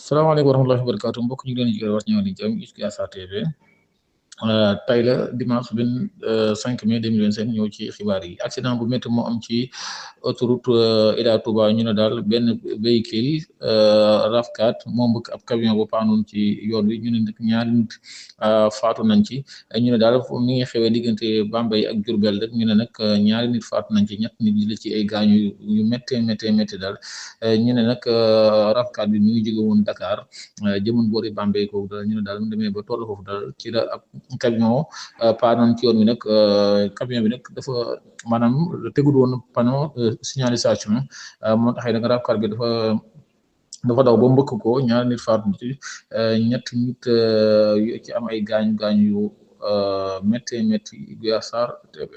salaamaaleykum wa rahmatullahi wa barakaatu mbokk ñu ngi leen di jël wax ñëw ni jëm Asa TV tey la dimanche 5 mai 2025 ñëw ci xibaar yi accident bu métti moo am ci autoroute Ila Touba ñu ne daal benn véhicule RAV4 moo mbëkk ab camion bu paanoon ci yoon wi ñu ne nag ñaari nit faatu nañ ci ñu ne daal mi ngi xewee diggante Bambey ak Diourbel rek ñu ne nag ñaari nit faatu nañ ci ñett nit jële ci ay gaañu yu méttee daal ñu ne nag RAV4 bi mi ngi jóge woon Dakar jëmoon boori Bambey kooku daal ñu ne daal mu demee ba toll foofu daal ci la ab camion paanoon ci yoon wi nag camion bi nag dafa maanaam tegul woon panneau signalisation moo taxee nag RAV4 bi dafa daw ba mbëkk ko ñaari nit faatu ci ñett nit yu ci am ay gaañu yu métti Guy Sarr TV